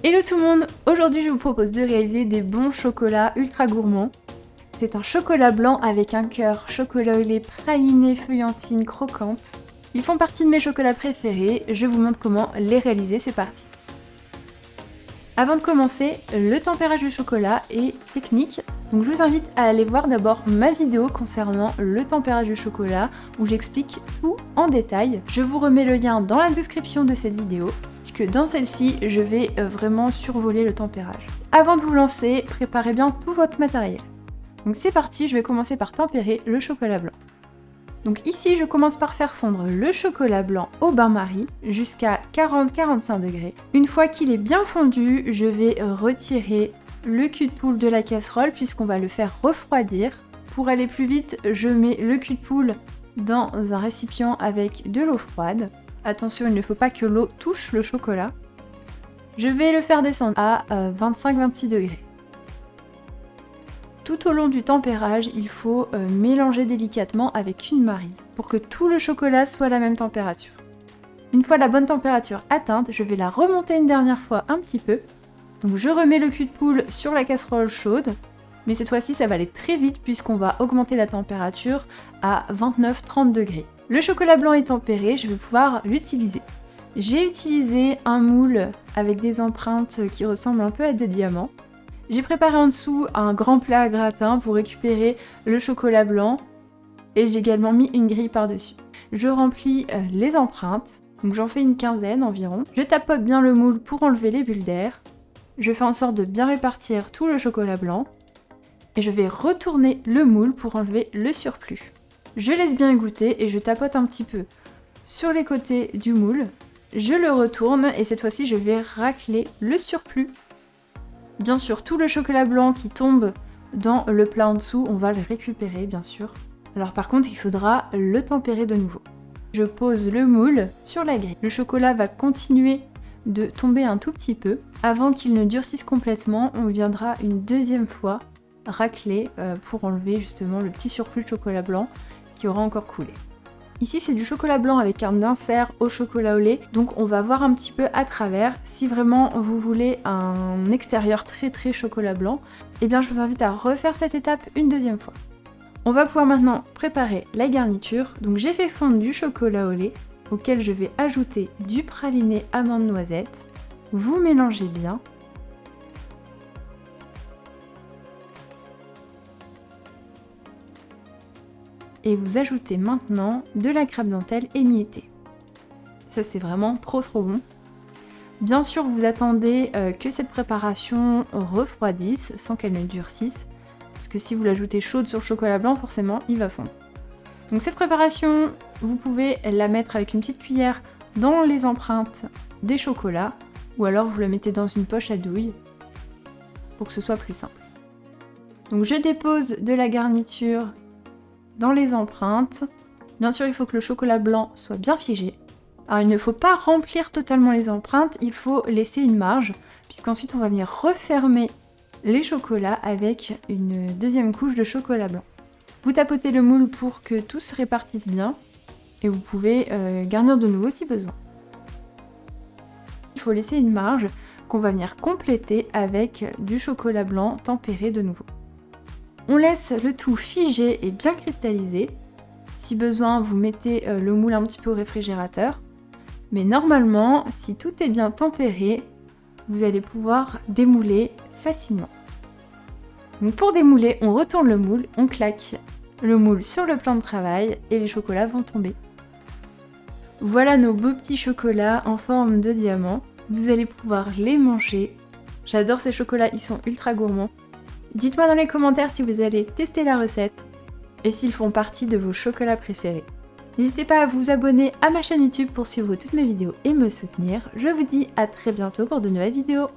Hello tout le monde, aujourd'hui je vous propose de réaliser des bons chocolats ultra gourmands. C'est un chocolat blanc avec un cœur, chocolat au lait, praliné, feuillantine, croquante. Ils font partie de mes chocolats préférés, je vous montre comment les réaliser, c'est parti. Avant de commencer, le tempérage du chocolat est technique, donc je vous invite à aller voir d'abord ma vidéo concernant le tempérage du chocolat où j'explique tout en détail. Je vous remets le lien dans la description de cette vidéo, puisque dans celle-ci, je vais vraiment survoler le tempérage. Avant de vous lancer, préparez bien tout votre matériel. Donc c'est parti, je vais commencer par tempérer le chocolat blanc. Donc ici, je commence par faire fondre le chocolat blanc au bain-marie jusqu'à 40-45 degrés. Une fois qu'il est bien fondu, je vais retirer le cul de poule de la casserole puisqu'on va le faire refroidir. Pour aller plus vite, je mets le cul de poule dans un récipient avec de l'eau froide. Attention, il ne faut pas que l'eau touche le chocolat. Je vais le faire descendre à 25-26 degrés. Tout au long du tempérage, il faut mélanger délicatement avec une maryse pour que tout le chocolat soit à la même température. Une fois la bonne température atteinte, je vais la remonter une dernière fois un petit peu. Donc je remets le cul de poule sur la casserole chaude, mais cette fois-ci ça va aller très vite puisqu'on va augmenter la température à 29-30 degrés. Le chocolat blanc est tempéré, je vais pouvoir l'utiliser. J'ai utilisé un moule avec des empreintes qui ressemblent un peu à des diamants. J'ai préparé en dessous un grand plat à gratin pour récupérer le chocolat blanc et j'ai également mis une grille par-dessus. Je remplis les empreintes, donc j'en fais une quinzaine environ. Je tapote bien le moule pour enlever les bulles d'air. Je fais en sorte de bien répartir tout le chocolat blanc et je vais retourner le moule pour enlever le surplus. Je laisse bien égoutter et je tapote un petit peu sur les côtés du moule. Je le retourne et cette fois-ci je vais racler le surplus. Bien sûr, tout le chocolat blanc qui tombe dans le plat en dessous, on va le récupérer bien sûr. Alors par contre, il faudra le tempérer de nouveau. Je pose le moule sur la grille. Le chocolat va continuer de tomber un tout petit peu. Avant qu'il ne durcisse complètement, on viendra une deuxième fois racler pour enlever justement le petit surplus de chocolat blanc qui aura encore coulé. Ici c'est du chocolat blanc avec un insert au chocolat au lait, donc on va voir un petit peu à travers. Si vraiment vous voulez un extérieur très chocolat blanc, eh bien je vous invite à refaire cette étape une deuxième fois. On va pouvoir maintenant préparer la garniture. Donc j'ai fait fondre du chocolat au lait, auquel je vais ajouter du praliné amande noisette. Vous mélangez bien. Et vous ajoutez maintenant de la crème dentelle émiettée. Ça c'est vraiment trop bon. Bien sûr vous attendez que cette préparation refroidisse sans qu'elle ne durcisse, parce que si vous l'ajoutez chaude sur le chocolat blanc, forcément il va fondre. Donc cette préparation, vous pouvez la mettre avec une petite cuillère dans les empreintes des chocolats, ou alors vous la mettez dans une poche à douille pour que ce soit plus simple. Donc je dépose de la garniture dans les empreintes. Bien sûr, il faut que le chocolat blanc soit bien figé. Alors il ne faut pas remplir totalement les empreintes, il faut laisser une marge, puisqu'ensuite on va venir refermer les chocolats avec une deuxième couche de chocolat blanc. Vous tapotez le moule pour que tout se répartisse bien, et vous pouvez garnir de nouveau si besoin. Il faut laisser une marge qu'on va venir compléter avec du chocolat blanc tempéré de nouveau. On laisse le tout figé et bien cristallisé. Si besoin, vous mettez le moule un petit peu au réfrigérateur. Mais normalement, si tout est bien tempéré, vous allez pouvoir démouler facilement. Donc pour démouler, on retourne le moule, on claque le moule sur le plan de travail et les chocolats vont tomber. Voilà nos beaux petits chocolats en forme de diamant. Vous allez pouvoir les manger. J'adore ces chocolats, ils sont ultra gourmands. Dites-moi dans les commentaires si vous allez tester la recette et s'ils font partie de vos chocolats préférés. N'hésitez pas à vous abonner à ma chaîne YouTube pour suivre toutes mes vidéos et me soutenir. Je vous dis à très bientôt pour de nouvelles vidéos.